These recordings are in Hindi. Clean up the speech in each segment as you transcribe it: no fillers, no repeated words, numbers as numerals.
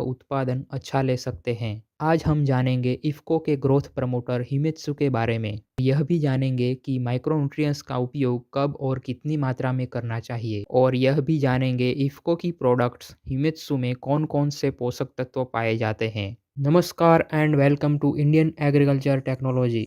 उत्पादन अच्छा ले सकते हैं। आज हम जानेंगे इफ़को के ग्रोथ प्रमोटर हिमेत्सु के बारे में। यह भी जानेंगे कि माइक्रोन्यूट्रिएंट्स का उपयोग कब और कितनी मात्रा में करना चाहिए, और यह भी जानेंगे इफ़को की प्रोडक्ट्स हिमेत्सु में कौन कौन से पोषक तत्व पाए जाते हैं। नमस्कार and welcome to Indian agriculture technology.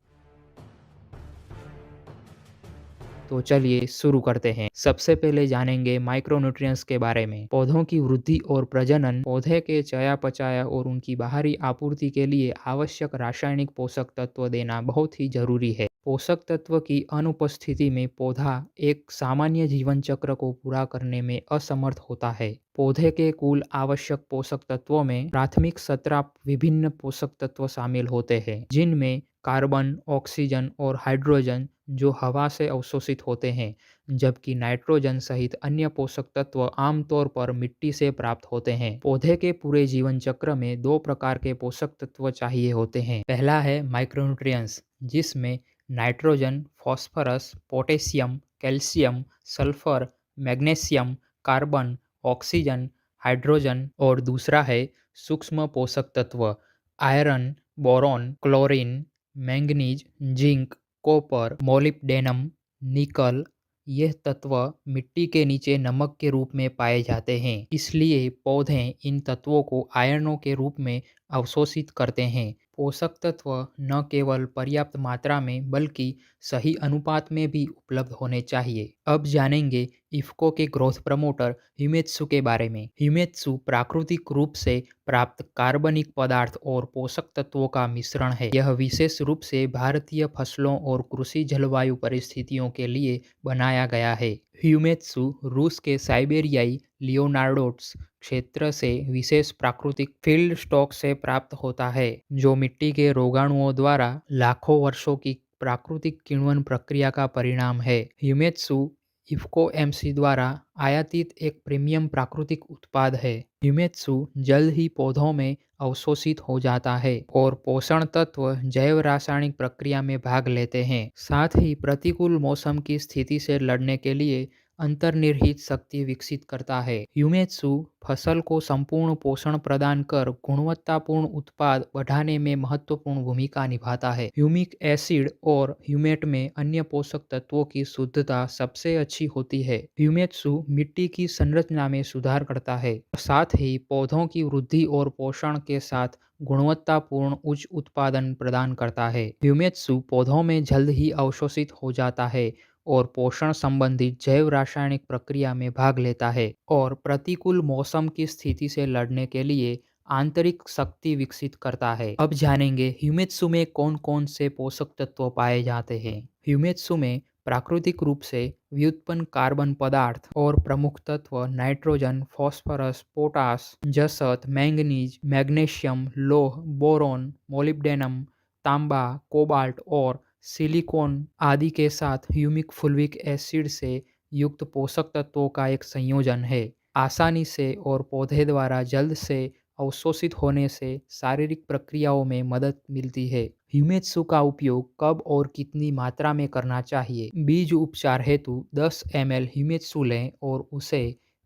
तो चलिए शुरू करते हैं। सबसे पहले जानेंगे माइक्रोन्यूट्रिएंट्स के बारे में। पौधों की वृद्धि और प्रजनन, पौधे के चयापचय और उनकी बाहरी आपूर्ति के लिए आवश्यक रासायनिक पोषक तत्व देना बहुत ही जरूरी है। पोषक तत्व की अनुपस्थिति में पौधा एक सामान्य जीवन चक्र को पूरा करने में असमर्थ होता है। पौधे के कुल आवश्यक पोषक तत्वों में प्राथमिक 17 विभिन्न पोषक तत्व शामिल होते हैं, जिनमें कार्बन, ऑक्सीजन और हाइड्रोजन जो हवा से अवशोषित होते हैं, जबकि नाइट्रोजन सहित अन्य पोषक तत्व आमतौर पर मिट्टी से प्राप्त होते हैं। पौधे के पूरे जीवन चक्र में 2 प्रकार के पोषक तत्व चाहिए होते हैं। पहला है माइक्रोन्यूट्रिएंट्स, जिसमें nitrogen, phosphorus, potassium, calcium, sulphur, magnesium, carbon, oxygen, hydrogen, और दूसरा है सूक्ष्म पोषक तत्व iron, boron, chlorine, manganese, zinc, copper, molybdenum, निकल। यह तत्व मिट्टी के नीचे नमक के रूप में पाए जाते हैं, इसलिए पौधे इन तत्वों को आयनों के रूप में अवशोषित करते हैं। पोषक तत्व न केवल पर्याप्त मात्रा में बल्कि सही अनुपात में भी उपलब्ध होने चाहिए। अब जानेंगे इफ़को के ग्रोथ प्रमोटर हिमेत्सु के बारे में। हिमेत्सु प्राकृतिक रूप से प्राप्त कार्बनिक पदार्थ और पोषक तत्वों का मिश्रण है। यह विशेष रूप से भारतीय फसलों और कृषि जलवायु परिस्थितियों के लिए बनाया गया है। हिमेत्सु रूस के साइबेरियाई लियोनार्डोस क्षेत्र से विशेष प्राकृतिक फील्ड स्टॉक से प्राप्त होता है, जो मिट्टी के रोगाणुओं द्वारा लाखों वर्षों की प्राकृतिक किण्वन प्रक्रिया का परिणाम है। हिमेत्सु इफ़को एमसी द्वारा आयातित एक प्रीमियम प्राकृतिक उत्पाद है। हिमेत्सु जल्द ही पौधों में अवशोषित हो जाता है और पोषण तत्व जैव रासायनिक प्रक्रिया में भाग लेते हैं। साथ ही प्रतिकूल मौसम की स्थिति से लड़ने के लिए अंतर्निहित शक्ति विकसित करता है। ह्यूमेत्सु फसल को संपूर्ण पोषण प्रदान कर गुणवत्तापूर्ण उत्पाद बढ़ाने में महत्वपूर्ण भूमिका निभाता है। ह्यूमिक एसिड और ह्यूमेट में अन्य पोषक तत्वों की शुद्धता सबसे अच्छी होती है। ह्यूमेत्सु मिट्टी की संरचना में सुधार करता है, साथ ही पौधों की वृद्धि और पोषण के साथ गुणवत्तापूर्ण उच्च उत्पादन प्रदान करता है। ह्यूमेत्सु पौधों में जल्द ही अवशोषित हो जाता है और पोषण संबंधित जैव रासायनिक प्रक्रिया में भाग लेता है, और प्रतिकूल मौसम की स्थिति से लड़ने के लिए आंतरिक शक्ति विकसित करता है। अब जानेंगे ह्यूमेत्सु में कौन कौन से पोषक तत्व पाए जाते हैं। ह्यूमेत्सु में प्राकृतिक रूप से व्युत्पन्न कार्बन पदार्थ और प्रमुख तत्व नाइट्रोजन, फॉस्फोरस, पोटास, जसत, मैंगनीज, मैग्नीशियम, लौह, बोरॉन, मोलिब्डेनम, तांबा, कोबाल्ट और सिलिकॉन आदि के साथ ह्यूमिक फुल्विक एसिड से युक्त पोषक तत्वों का एक संयोजन है। आसानी से और पौधे द्वारा जल्द से अवशोषित होने से शारीरिक प्रक्रियाओं में मदद मिलती है। ह्यूमेत्सु का उपयोग कब और कितनी मात्रा में करना चाहिए। बीज उपचार हेतु 10 ml ह्यूमेत्सु लें और उसे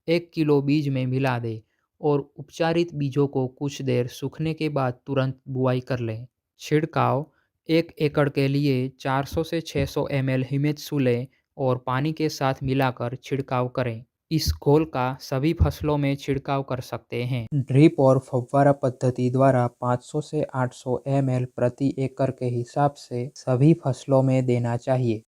1 किलो बीज में मिला दें, और उपचारित बीजों को कुछ देर सूखने के बाद तुरंत बुआई कर लें। छिड़काव 1 एकड़ के लिए 400 से 600 ml हिमेत्सु लें और पानी के साथ मिलाकर छिड़काव करें। इस घोल का सभी फसलों में छिड़काव कर सकते हैं। ड्रिप और फव्वारा पद्धति द्वारा 500 से 800 ml प्रति एकड़ के हिसाब से सभी फसलों में देना चाहिए।